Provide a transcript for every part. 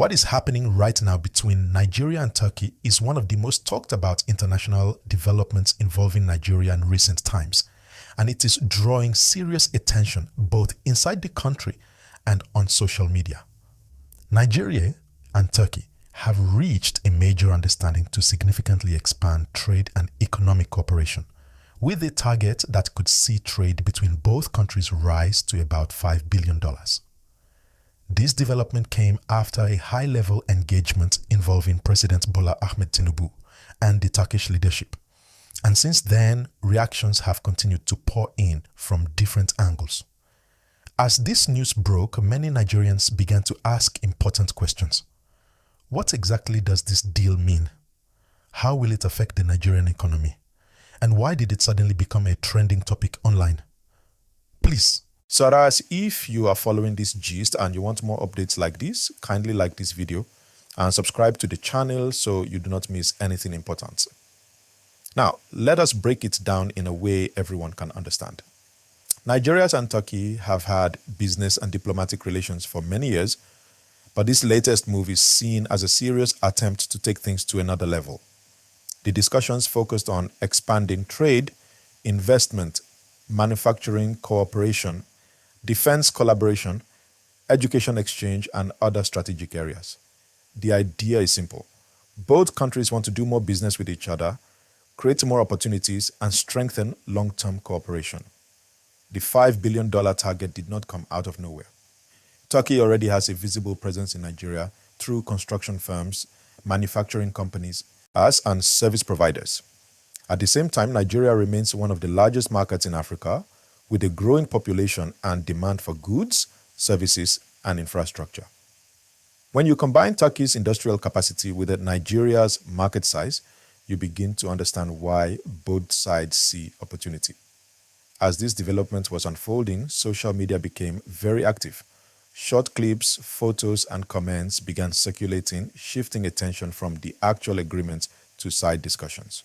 What is happening right now between Nigeria and Turkey is one of the most talked about international developments involving Nigeria in recent times, and it is drawing serious attention both inside the country and on social media. Nigeria and Turkey have reached a major understanding to significantly expand trade and economic cooperation, with a target that could see trade between both countries rise to about $5 billion. This development came after a high-level engagement involving President Bola Ahmed Tinubu and the Turkish leadership. And since then, reactions have continued to pour in from different angles. As this news broke, many Nigerians began to ask important questions. What exactly does this deal mean? How will it affect the Nigerian economy? And why did it suddenly become a trending topic online? Please. So as if you are following this gist and you want more updates like this, kindly like this video and subscribe to the channel so you do not miss anything important. Now, let us break it down in a way everyone can understand. Nigeria and Turkey have had business and diplomatic relations for many years, but this latest move is seen as a serious attempt to take things to another level. The discussions focused on expanding trade, investment, manufacturing cooperation, defense collaboration, education exchange, and other strategic areas. The idea is simple. Both countries want to do more business with each other, create more opportunities, and strengthen long-term cooperation. The $5 billion target did not come out of nowhere. Turkey already has a visible presence in Nigeria through construction firms, manufacturing companies, and service providers. At the same time, Nigeria remains one of the largest markets in Africa, with a growing population and demand for goods, services, and infrastructure. When you combine Turkey's industrial capacity with Nigeria's market size, you begin to understand why both sides see opportunity. As this development was unfolding, social media became very active. Short clips, photos, and comments began circulating, shifting attention from the actual agreement to side discussions.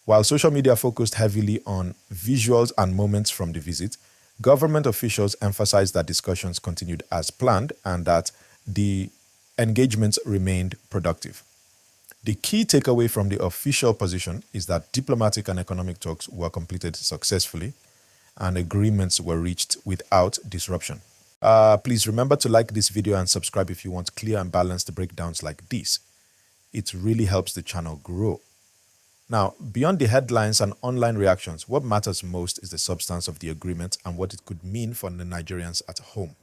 While social media focused heavily on visuals and moments from the visit, government officials emphasized that discussions continued as planned and that the engagements remained productive. The key takeaway from the official position is that diplomatic and economic talks were completed successfully and agreements were reached without disruption. Please remember to like this video and subscribe if you want clear and balanced breakdowns like this. It really helps the channel grow. Now, beyond the headlines and online reactions, what matters most is the substance of the agreement and what it could mean for the Nigerians at home.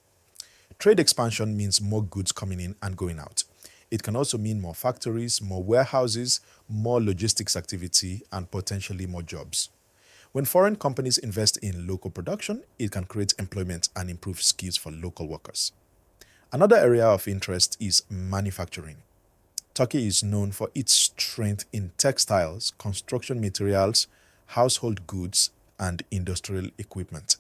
Trade expansion means more goods coming in and going out. It can also mean more factories, more warehouses, more logistics activity, and potentially more jobs. When foreign companies invest in local production, it can create employment and improve skills for local workers. Another area of interest is manufacturing. Turkey is known for its strength in textiles, construction materials, household goods, and industrial equipment.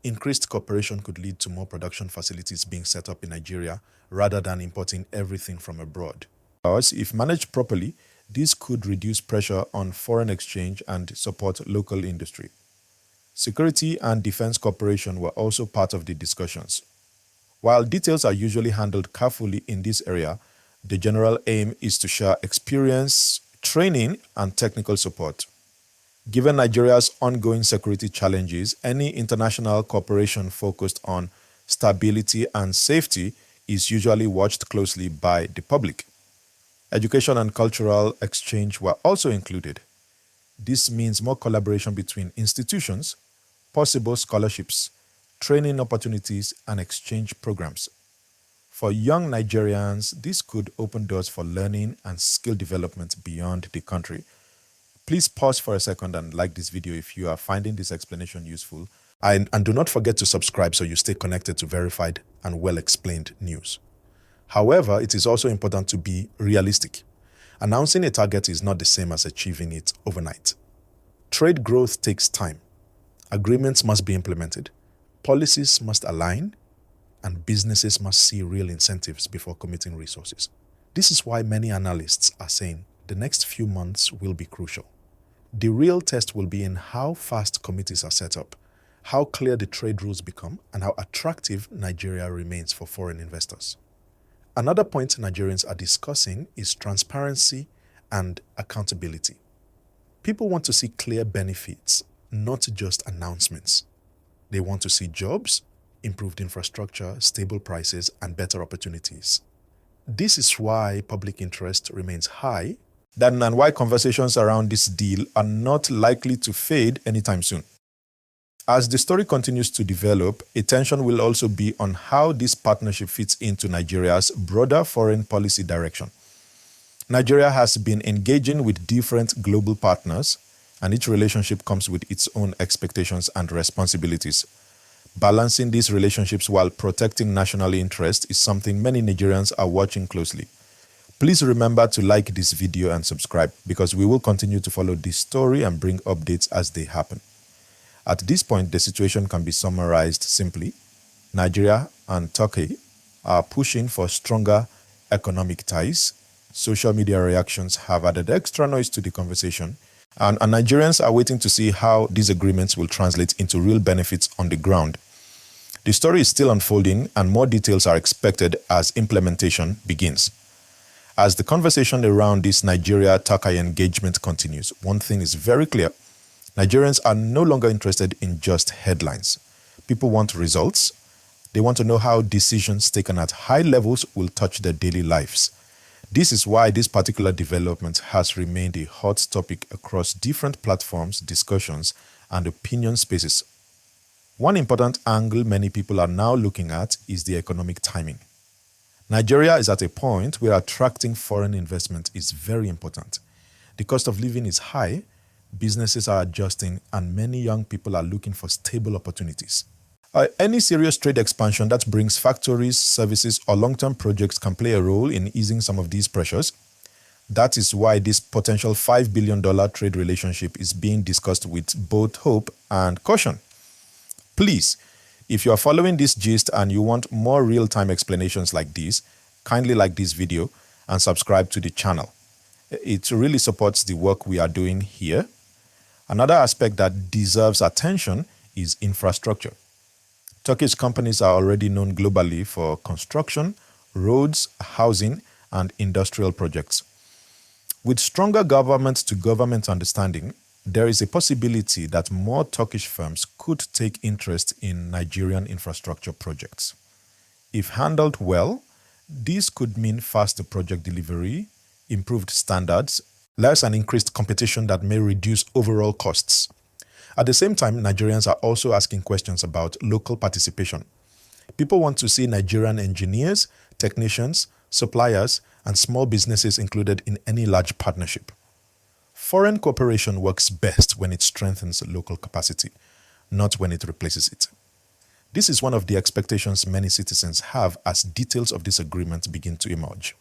Increased cooperation could lead to more production facilities being set up in Nigeria rather than importing everything from abroad. If managed properly, this could reduce pressure on foreign exchange and support local industry. Security and defense cooperation were also part of the discussions. While details are usually handled carefully in this area, the general aim is to share experience, training, and technical support. Given Nigeria's ongoing security challenges, any international cooperation focused on stability and safety is usually watched closely by the public. Education and cultural exchange were also included. This means more collaboration between institutions, possible scholarships, training opportunities, and exchange programs. For young Nigerians, this could open doors for learning and skill development beyond the country. Please pause for a second and like this video if you are finding this explanation useful. And do not forget to subscribe so you stay connected to verified and well-explained news. However, it is also important to be realistic. Announcing a target is not the same as achieving it overnight. Trade growth takes time. Agreements must be implemented. Policies must align, and businesses must see real incentives before committing resources. This is why many analysts are saying the next few months will be crucial. The real test will be in how fast committees are set up, how clear the trade rules become, and how attractive Nigeria remains for foreign investors. Another point Nigerians are discussing is transparency and accountability. People want to see clear benefits, not just announcements. They want to see jobs, improved infrastructure, stable prices, and better opportunities. This is why public interest remains high, and why conversations around this deal are not likely to fade anytime soon. As the story continues to develop, attention will also be on how this partnership fits into Nigeria's broader foreign policy direction. Nigeria has been engaging with different global partners, and each relationship comes with its own expectations and responsibilities. Balancing these relationships while protecting national interest is something many Nigerians are watching closely. Please remember to like this video and subscribe, because we will continue to follow this story and bring updates as they happen. At this point, the situation can be summarized simply. Nigeria and Turkey are pushing for stronger economic ties. Social media reactions have added extra noise to the conversation, and Nigerians are waiting to see how these agreements will translate into real benefits on the ground. The story is still unfolding, and more details are expected as implementation begins. As the conversation around this Nigeria-Turkey engagement continues, one thing is very clear. Nigerians are no longer interested in just headlines. People want results. They want to know how decisions taken at high levels will touch their daily lives. This is why this particular development has remained a hot topic across different platforms, discussions, and opinion spaces. One important angle many people are now looking at is the economic timing. Nigeria is at a point where attracting foreign investment is very important. The cost of living is high, businesses are adjusting, and many young people are looking for stable opportunities. Any serious trade expansion that brings factories, services, or long-term projects can play a role in easing some of these pressures. That is why this potential $5 billion trade relationship is being discussed with both hope and caution. Please, if you are following this gist and you want more real-time explanations like this, kindly like this video and subscribe to the channel. It really supports the work we are doing here. Another aspect that deserves attention is infrastructure. Turkish companies are already known globally for construction, roads, housing, and industrial projects. With stronger government-to-government understanding, there is a possibility that more Turkish firms could take interest in Nigerian infrastructure projects. If handled well, this could mean faster project delivery, improved standards, less and increased competition that may reduce overall costs. At the same time, Nigerians are also asking questions about local participation. People want to see Nigerian engineers, technicians, suppliers, and small businesses included in any large partnership. Foreign cooperation works best when it strengthens local capacity, not when it replaces it. This is one of the expectations many citizens have as details of this agreement begin to emerge.